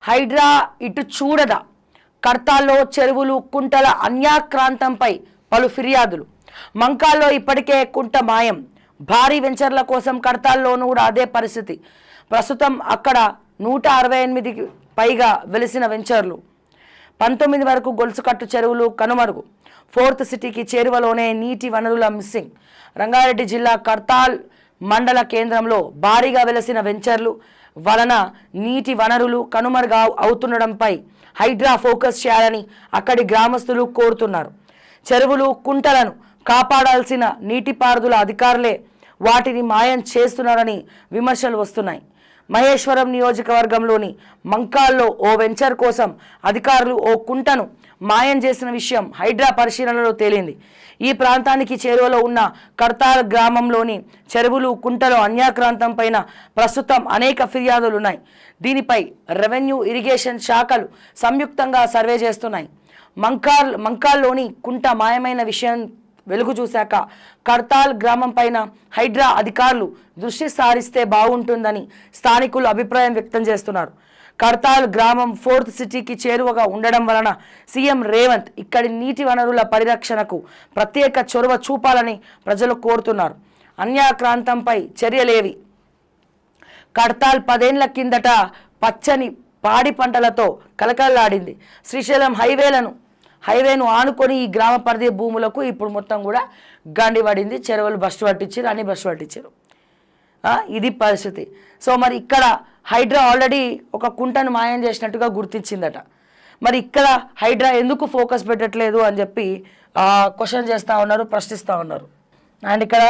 హైడ్రా ఇటు చూడదా, కర్తాల్లో చెరువులు కుంటల అన్యాక్రాంతంపై పలు ఫిర్యాదులు. మంకాల్లో ఇప్పటికే కుంట మాయం. భారీ వెంచర్ల కోసం కర్తాల్లోనూ కూడా అదే పరిస్థితి. ప్రస్తుతం అక్కడ 168కి పైగా వెలిసిన వెంచర్లు, 19 వరకు గొలుసుకట్టు చెరువులు కనుమరుగు. ఫోర్త్ సిటీకి చేరువలోనే నీటి వనరుల మిస్సింగ్. రంగారెడ్డి జిల్లా కర్తాల్ మండల కేంద్రంలో భారీగా వెలసిన వెంచర్లు వలన నీటి వనరులు కనుమరుగా అవుతుండడంపై హైడ్రా ఫోకస్ చేయాలని అక్కడి గ్రామస్తులు కోరుతున్నారు. చెరువులు కుంటలను కాపాడాల్సిన నీటిపారుదల అధికారులే వాటిని మాయం చేస్తున్నారని విమర్శలు వస్తున్నాయి. మహేశ్వరం నియోజకవర్గంలోని మంకాల్లో ఓ వెంచర్ కోసం అధికారులు ఓ కుంటను మాయం చేసిన విషయం హైడ్రా పరిశీలనలో తేలింది. ఈ ప్రాంతానికి చేరువలో ఉన్న కర్తాల్ గ్రామంలోని చెరువులు కుంటలు అన్యాక్రాంతం పైన ప్రస్తుతం అనేక ఫిర్యాదులున్నాయి. దీనిపై రెవెన్యూ, ఇరిగేషన్ శాఖలు సంయుక్తంగా సర్వే చేస్తున్నాయి. మంకాల్లోని కుంట మాయమైన విషయం వెలుగు చూశాక కర్తాల్ గ్రామం పైన హైడ్రా అధికారులు దృష్టి సారిస్తే బాగుంటుందని స్థానికులు అభిప్రాయం వ్యక్తం చేస్తున్నారు. కర్తాల్ గ్రామం ఫోర్త్ సిటీకి చేరువగా ఉండడం వలన సీఎం రేవంత్ ఇక్కడి నీటి వనరుల పరిరక్షణకు ప్రత్యేక చొరవ చూపాలని ప్రజలు కోరుతున్నారు. అన్యాక్రాంతంపై చర్యలేవి. కర్తాల్ 10 ఏళ్ల కిందట పచ్చని పాడి పంటలతో కలకలలాడింది. శ్రీశైలం హైవేను ఆనుకొని ఈ గ్రామ పరిధి భూములకు ఇప్పుడు మొత్తం కూడా గండి పడింది. చెరువులు బస్టు పట్టించారు, అన్ని బస్టు పట్టించారు. ఇది పరిస్థితి. సో మరి ఇక్కడ హైడ్రా ఆల్రెడీ ఒక కుంటను మాయం చేసినట్టుగా గుర్తించిందట. మరి ఇక్కడ హైడ్రా ఎందుకు ఫోకస్ పెట్టట్లేదు అని చెప్పి క్వశ్చన్ చేస్తూ ఉన్నారు, ప్రశ్నిస్తూ ఉన్నారు. అండ్ ఇక్కడ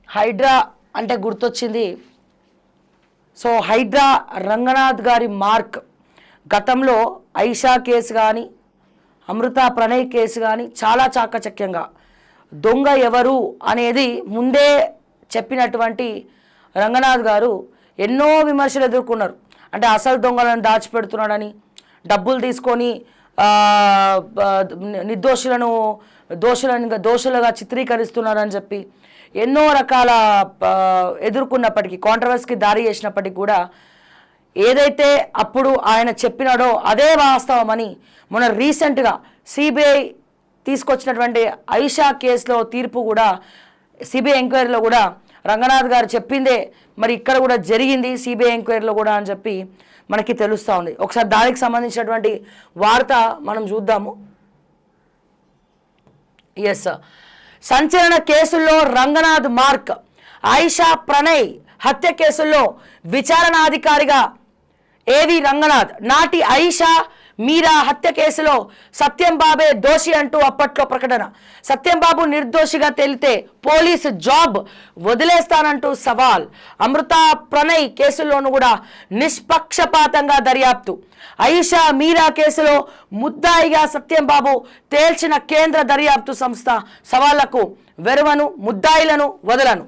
హైడ్రా అంటే గుర్తొచ్చింది. సో హైడ్రా రంగనాథ్ గారి మార్క్. గతంలో ఐషా కేసు కానీ, అమృత ప్రణయ్ కేసు కానీ చాలా చాకచక్యంగా దొంగ ఎవరు అనేది ముందే చెప్పినటువంటి రంగనాథ్ గారు ఎన్నో విమర్శలు ఎదుర్కొన్నారు. అంటే అసలు దొంగలను దాచిపెడుతున్నాడని, డబ్బులు తీసుకొని దోషులుగా చిత్రీకరిస్తున్నారని చెప్పి ఎన్నో రకాల ఎదుర్కొన్నప్పటికీ, కాంట్రవర్సీకి దారి చేసినప్పటికీ కూడా ఏదైతే అప్పుడు ఆయన చెప్పినాడో అదే వాస్తవమని మొన్న రీసెంట్గా సిబిఐ తీసుకొచ్చినటువంటి ఐషా కేసులో తీర్పు కూడా, సిబిఐ ఎంక్వైరీలో కూడా రంగనాథ్ గారు చెప్పిందే మరి ఇక్కడ కూడా జరిగింది సిబిఐ ఎంక్వైరీలో కూడా అని చెప్పి మనకి తెలుస్తూ ఉంది. ఒకసారి దానికి సంబంధించినటువంటి వార్త మనం చూద్దాము. ఎస్, సంచలన కేసుల్లో రంగనాథ్ మార్క్. ఆయిషా ప్రణయ్ హత్య కేసుల్లో విచారణాధికారిగా ఏవి రంగనాథ్. నాటి ఆయిషా మీరా హత్య కేసులో సత్యం బాబే దోషి అంటూ అప్పట్లో ప్రకటన. సత్యం బాబు నిర్దోషిగా తేలితే పోలీసు జాబ్ వదిలేస్తానంటూ సవాల్. అమృత ప్రణయ్ కేసుల్లోనూ కూడా నిష్పక్షపాతంగా దర్యాప్తు. ఆయిషా మీరా కేసులో ముద్దాయిగా సత్యం బాబు తేల్చిన కేంద్ర దర్యాప్తు సంస్థ సవాళ్లకు వెరువను, ముద్దాయిలను వదలను.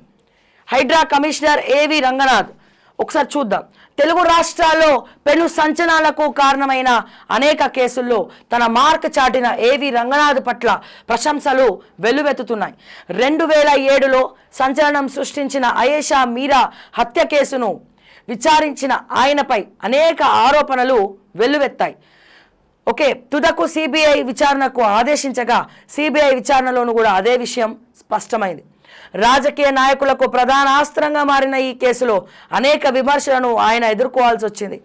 హైడ్రా కమిషనర్ ఏవి రంగనాథ్. ఒకసారి చూద్దాం. తెలుగు రాష్ట్రాల్లో పెను సంచలనాలకు కారణమైన అనేక కేసుల్లో తన మార్క్ చాటిన ఏవి రంగనాథ్ పట్ల ప్రశంసలు వెల్లువెత్తుతున్నాయి. 2007లో సంచలనం సృష్టించిన ఆయేషా మీరా హత్య కేసును విచారించిన ఆయనపై అనేక ఆరోపణలు వెల్లువెత్తాయి. తుదకు సిబిఐ విచారణకు ఆదేశించగా సిబిఐ విచారణలోనూ కూడా అదే విషయం స్పష్టమైంది. రాజకీయ నాయకులకు ప్రధాన అస్త్రంగా మారిన ఈ కేసులో అనేక విమర్శలను ఆయన ఎదుర్కోవాల్సి వచ్చింది.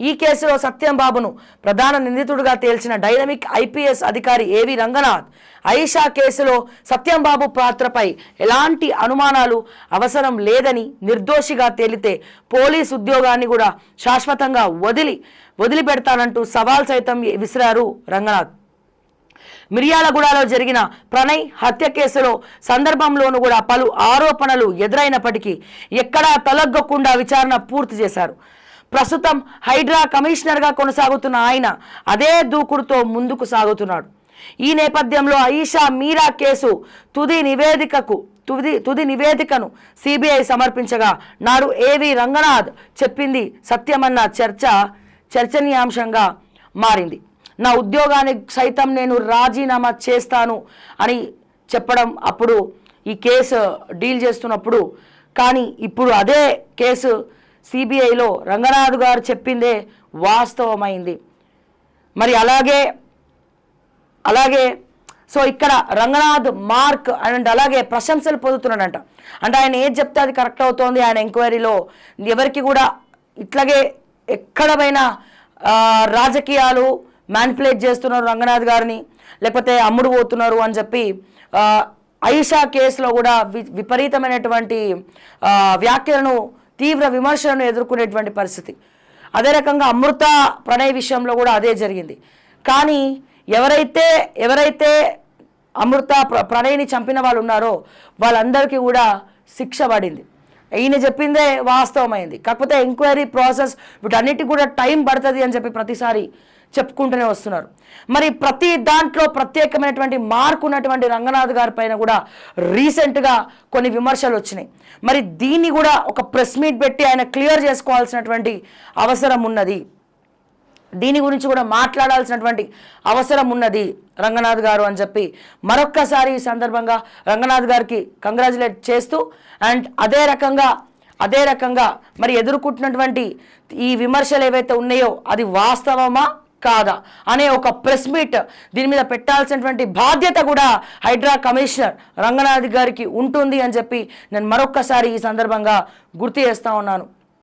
ఈ కేసులో సత్యం బాబును ప్రధాన నిందితుడిగా తేల్చిన డైనమిక్ ఐపీఎస్ అధికారి ఏవి రంగనాథ్ ఆయిషా కేసులో సత్యం బాబు పాత్రపై ఎలాంటి అనుమానాలు అవసరం లేదని, నిర్దోషిగా తేలితే పోలీస్ ఉద్యోగాన్ని కూడా శాశ్వతంగా వదిలిపెడతానంటూ సవాల్ సైతం విసిరారు రంగనాథ్. మిర్యాలగూడలో జరిగిన ప్రణయ్ హత్య కేసులో సందర్భంలోనూ కూడా పలు ఆరోపణలు ఎదురైనప్పటికీ ఎక్కడా తలగ్గకుండా విచారణ పూర్తి చేశారు. ప్రస్తుతం హైడ్రా కమిషనర్గా కొనసాగుతున్న ఆయన అదే దూకుడుతో ముందుకు సాగుతున్నాడు. ఈ నేపథ్యంలో ఆయిషా మీరా కేసు తుది నివేదికను సిబిఐ సమర్పించగా నాడు ఏవి రంగనాథ్ చెప్పింది సత్యమన్న చర్చనీయాంశంగా మారింది. నా ఉద్యోగానికి సైతం నేను రాజీనామా చేస్తాను అని చెప్పడం అప్పుడు ఈ కేసు డీల్ చేస్తున్నప్పుడు. కానీ ఇప్పుడు అదే కేసు సిబిఐలో రంగనాథ్ గారు చెప్పిందే వాస్తవమైంది. మరి అలాగే సో ఇక్కడ రంగనాథ్ మార్క్ అండ్ అలాగే ప్రశంసలు పొందుతున్నాడంట. అంటే ఆయన ఏది చెప్తే అది కరెక్ట్ అవుతోంది. ఆయన ఎంక్వైరీలో ఎవరికి కూడా ఇట్లాగే ఎక్కడైనా రాజకీయాలు మ్యానిపులేట్ చేస్తున్నారు రంగనాథ్ గారిని, లేకపోతే అమ్ముడు పోతున్నారు అని చెప్పి ఐషా కేసులో కూడా విపరీతమైనటువంటి వ్యాఖ్యలను, తీవ్ర విమర్శలను ఎదుర్కొనేటువంటి పరిస్థితి. అదే రకంగా అమృత ప్రణయ్ విషయంలో కూడా అదే జరిగింది. కానీ ఎవరైతే అమృత ప్రణయ్ని చంపిన వాళ్ళు ఉన్నారో వాళ్ళందరికీ కూడా శిక్ష పడింది. ఈయన చెప్పిందే వాస్తవమైంది. కాకపోతే ఎంక్వైరీ ప్రాసెస్ వీటన్నిటికి కూడా టైం పడుతుంది అని చెప్పి ప్రతిసారి చెప్పుకుంటూనే వస్తున్నారు. మరి ప్రతి దాంట్లో ప్రత్యేకమైనటువంటి మార్క్ ఉన్నటువంటి రంగనాథ్ గారి పైన కూడా రీసెంట్గా కొన్ని విమర్శలు వచ్చినాయి. మరి దీన్ని కూడా ఒక ప్రెస్ మీట్ పెట్టి ఆయన క్లియర్ చేసుకోవాల్సినటువంటి అవసరం ఉన్నది. దీని గురించి కూడా మాట్లాడాల్సినటువంటి అవసరం ఉన్నది రంగనాథ్ గారు అని చెప్పి మరొక్కసారి ఈ సందర్భంగా రంగనాథ్ గారికి కంగ్రాచులేట్ చేస్తూ, అండ్ అదే రకంగా మరి ఎదుర్కొంటున్నటువంటి ఈ విమర్శలు ఏవైతే ఉన్నాయో అది వాస్తవమా కాదా అనే ఒక ప్రెస్ మీట్ దీని మీద పెట్టాల్సినటువంటి బాధ్యత కూడా హైడ్రా కమిషనర్ రంగనాథ్ గారికి ఉంటుంది అని చెప్పి నేను మరొక్కసారి ఈ సందర్భంగా గుర్తు చేస్తా ఉన్నాను.